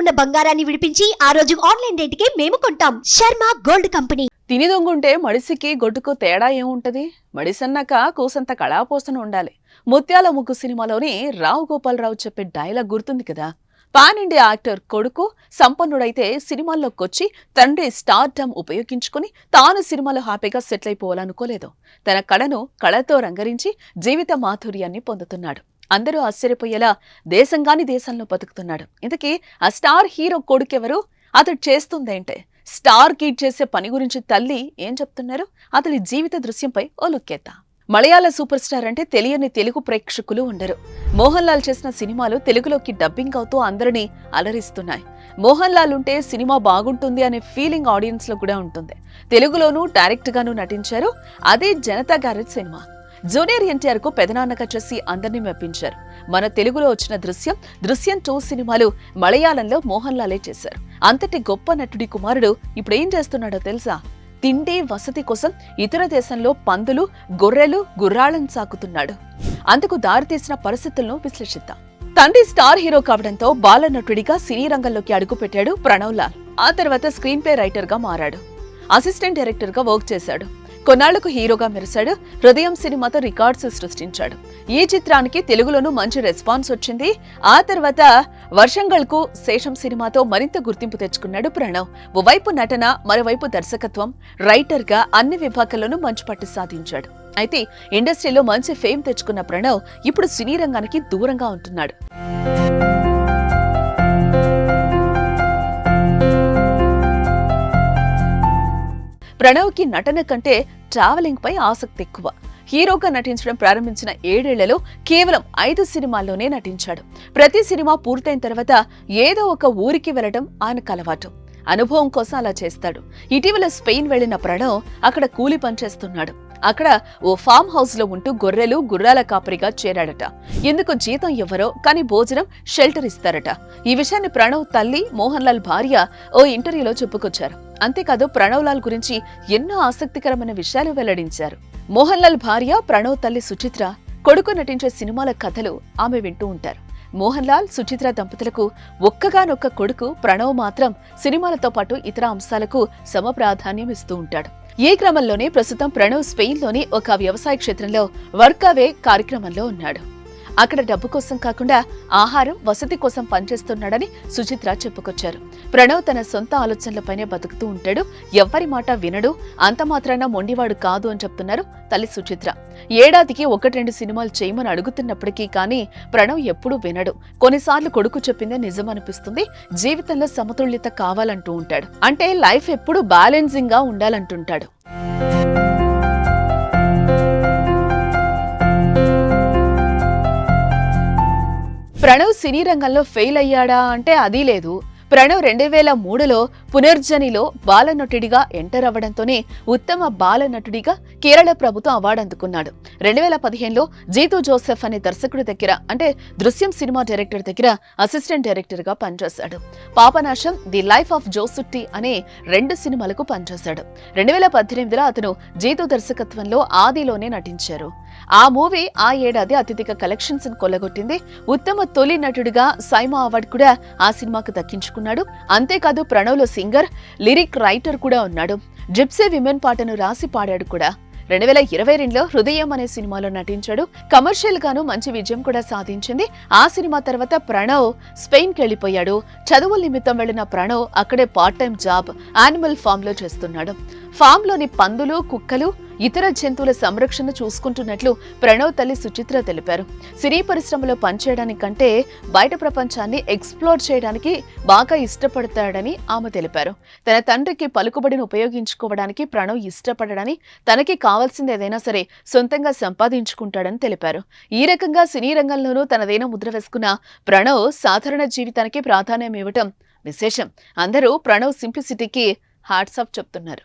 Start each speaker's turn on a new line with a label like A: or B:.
A: ఉన్న బంగారాన్ని విడిపించి ఆ రోజు ఆన్లైన్ రేటుకే మేము కొంటాం. Sharma gold company.
B: తిని దొంగుంటే మడిసికి గొడ్డుకు తేడా ఏముంటది? మడిసన్నాక కూసంత కళాపోసన ఉండాలి. ముత్యాల ముగ్గు సినిమాలోని రావు గోపాలరావు చెప్పే డైలాగ్ గుర్తుంది కదా. పాన్ ఇండియా యాక్టర్ కొడుకు సంపన్నుడైతే సినిమాల్లోకొచ్చి తండ్రి స్టార్డమ్ ఉపయోగించుకుని తాను సినిమాలో హ్యాపీగా సెటిల్ అయిపోవాలనుకోలేదు. తన కళను కళతో రంగరించి జీవిత మాధుర్యాన్ని పొందుతున్నాడు. అందరూ ఆశ్చర్యపోయేలా దేశంగాని దేశంలో బతుకుతున్నాడు. ఇంతకీ ఆ స్టార్ హీరో కొడుకెవరు? అతడు చేస్తుందేంటే? స్టార్ కిడ్ చేసే పని గురించి తల్లి ఏం చెప్తున్నారు? అతడి జీవిత దృశ్యంపై ఓ లుక్కేద్దాం. మలయాళ సూపర్ స్టార్ అంటే తెలియని తెలుగు ప్రేక్షకులు ఉండరు. మోహన్ లాల్ చేసిన సినిమాలు తెలుగులోకి డబ్బింగ్ అవుతూ అందరినీ అలరిస్తున్నాయి. మోహన్ లాల్ ఉంటే సినిమా బాగుంటుంది అనే ఫీలింగ్ ఆడియన్స్ లో కూడా ఉంటుంది. తెలుగులోనూ డైరెక్ట్ గాను నటించారు. అదే Janata garage cinema. Junior NTR కు పెదనాన్నగా చేసి అందరినీ మెప్పించారు. మన తెలుగులో వచ్చిన దృశ్యం 2 సినిమాలు మలయాళంలో మోహన్ లాలే చేశారు. అంతటి గొప్ప నటుడి కుమారుడు ఇప్పుడు ఏం చేస్తున్నాడో తెలుసా? తిండి వసతి కోసం ఇతర దేశంలో పందులు, గొర్రెలు, గుర్రాలను సాకుతున్నాడు. అందుకు దారితీసిన పరిస్థితులను విశ్లేషిద్దాం. తండ్రి స్టార్ హీరో కావడంతో బాల నటుడిగా సినీ రంగంలోకి అడుగుపెట్టాడు ప్రణవ్ లాల్. ఆ తర్వాత స్క్రీన్ ప్లే రైటర్ గా మారాడు. అసిస్టెంట్ డైరెక్టర్ గా వర్క్ చేశాడు. కొన్నాళ్లకు హీరోగా మెరిశాడు. హృదయం సినిమాతో రికార్డ్స్ సృష్టించాడు. ఈ చిత్రానికి తెలుగులోనూ మంచి రెస్పాన్స్ వచ్చింది. ఆ తర్వాత వర్షంగల్కు శేషం సినిమాతో మరింత గుర్తింపు తెచ్చుకున్నాడు ప్రణవ్. ఓవైపు నటన, మరోవైపు దర్శకత్వం, రైటర్ గా అన్ని విభాగాల్లోనూ మంచి పట్టు సాధించాడు. అయితే ఇండస్ట్రీలో మంచి ఫేమ్ తెచ్చుకున్న ప్రణవ్ ఇప్పుడు సినీ రంగానికి దూరంగా ఉంటున్నాడు. ప్రణవ్ కి నటన కంటే ట్రావెలింగ్ పై ఆసక్తి ఎక్కువ. హీరోగా నటించడం ప్రారంభించిన 7 ఏళ్లలో కేవలం 5 సినిమాల్లోనే నటించాడు. ప్రతి సినిమా పూర్తయిన తర్వాత ఏదో ఒక ఊరికి వెళ్లడం ఆయనకు అలవాటు. అనుభవం కోసం అలా చేస్తాడు. ఇటీవల స్పెయిన్ వెళ్లిన ప్రణవ్ అక్కడ కూలి పనిచేస్తున్నాడు. అక్కడ ఓ ఫామ్ హౌస్ లో ఉంటూ గొర్రెలు, గుర్రాల కాపరిగా చేరాడట. ఎందుకు జీతం ఇవ్వరో కానీ భోజనం, షెల్టర్ ఇస్తారట. ఈ విషయాన్ని ప్రణవ్ తల్లి మోహన్ లాల్ భార్య ఓ ఇంటర్వ్యూలో చెప్పుకొచ్చారు. అంతేకాదు ప్రణవ్ లాల్ గురించి ఎన్నో ఆసక్తికరమైన విషయాలు వెల్లడించారు. మోహన్ లాల్ భార్య ప్రణవ్ తల్లి సుచిత్ర కొడుకు నటించే సినిమాల కథలు ఆమె వింటూ ఉంటారు. మోహన్ లాల్, సుచిత్ర దంపతులకు ఒక్కగానొక్క కొడుకు ప్రణవ్ మాత్రం సినిమాలతో పాటు ఇతర అంశాలకు సమ ప్రాధాన్యం ఇస్తూ ఉంటాడు. ఈ క్రమంలోనే ప్రస్తుతం ప్రణవ్ స్పెయిన్లోని ఒక వ్యవసాయ క్షేత్రంలో వర్క్ అవే కార్యక్రమంలో ఉన్నాడు. అక్కడ డబ్బు కోసం కాకుండా ఆహారం, వసతి కోసం పనిచేస్తున్నాడని సుచిత్ర చెప్పుకొచ్చారు. ప్రణవ్ తన సొంత ఆలోచనలపైనే బతుకుతూ ఉంటాడు. ఎవ్వరి మాట వినడు. అంత మాత్రాన మొండివాడు కాదు అని చెప్తున్నారు తల్లి సుచిత్ర. ఏడాదికి 1-2 సినిమాలు చేయమని అడుగుతున్నప్పటికీ కానీ ప్రణవ్ ఎప్పుడూ వినడు. కొన్నిసార్లు కొడుకు చెప్పిందే నిజం అనిపిస్తుంది. జీవితంలో సమతుల్యత కావాలంటూ ఉంటాడు. అంటే లైఫ్ ఎప్పుడూ బ్యాలెన్సింగ్ గా ఉండాలంటుంటాడు. ప్రణవ్ సినీ రంగంలో ఫెయిల్ అయ్యాడా అంటే అదీ లేదు. ప్రణవ్ 2003లో పునర్జనిలో బాలనటుడిగా ఎంటర్ అవ్వడంతోనే ఉత్తమ బాలనటుడిగా కేరళ ప్రభుత్వం అవార్డు అందుకున్నాడు. 2015లో జీతూ జోసెఫ్ అనే దర్శకుడి దగ్గర అంటే దృశ్యం సినిమా డైరెక్టర్ దగ్గర అసిస్టెంట్ డైరెక్టర్ గా పనిచేశాడు. పాపనాశం, ది లైఫ్ ఆఫ్ జోసుట్టి అనే 2 సినిమాలకు పనిచేశాడు. 2018లో అతను జీతూ దర్శకత్వంలో ఆదిలోనే నటించారు. ఆ మూవీ ఆ ఏడాది అత్యధిక కలెక్షన్స్ కొల్లగొట్టింది. ఉత్తమ తొలి నటుడిగా సైమా అవార్డు కూడా ఆ సినిమాకు దక్కించుకున్నాడు. అంతేకాదు ప్రణవ్ లో సింగర్, లిరిక్ రైటర్ కూడా ఉన్నాడు. జిప్సీ విమెన్ పాటను రాసి పాడాడు కూడా. 2022లో హృదయం అనే సినిమాలో నటించాడు. కమర్షియల్ గాను మంచి విజయం కూడా సాధించింది. ఆ సినిమా తర్వాత ప్రణవ్ స్పెయిన్ కి వెళ్లిపోయాడు. చదువుల నిమిత్తం వెళ్లిన ప్రణవ్ అక్కడే part time job animal farm లో చేస్తున్నాడు. ఫామ్ లోని పందులు, కుక్కలు, ఇతర జంతువుల సంరక్షణ చూసుకుంటున్నట్లు ప్రణవ్ తల్లి సుచిత్ర తెలిపారు. సినీ పరిశ్రమలో పనిచేయడానికంటే బయట ప్రపంచాన్ని ఎక్స్ప్లోర్ చేయడానికి బాగా ఇష్టపడతాడని ఆమె తెలిపారు. తన తండ్రికి పలుకుబడిని ఉపయోగించుకోవడానికి ప్రణవ్ ఇష్టపడడని, తనకి కావాల్సింది ఏదైనా సరే సొంతంగా సంపాదించుకుంటాడని తెలిపారు. ఈ రకంగా సినీ రంగంలోనూ తనదైన ముద్ర వేసుకున్న ప్రణవ్ సాధారణ జీవితానికి ప్రాధాన్యం ఇవ్వటం విశేషం. అందరూ ప్రణవ్ సింప్లిసిటీకి హ్యాట్స్ ఆఫ్ చెప్తున్నారు.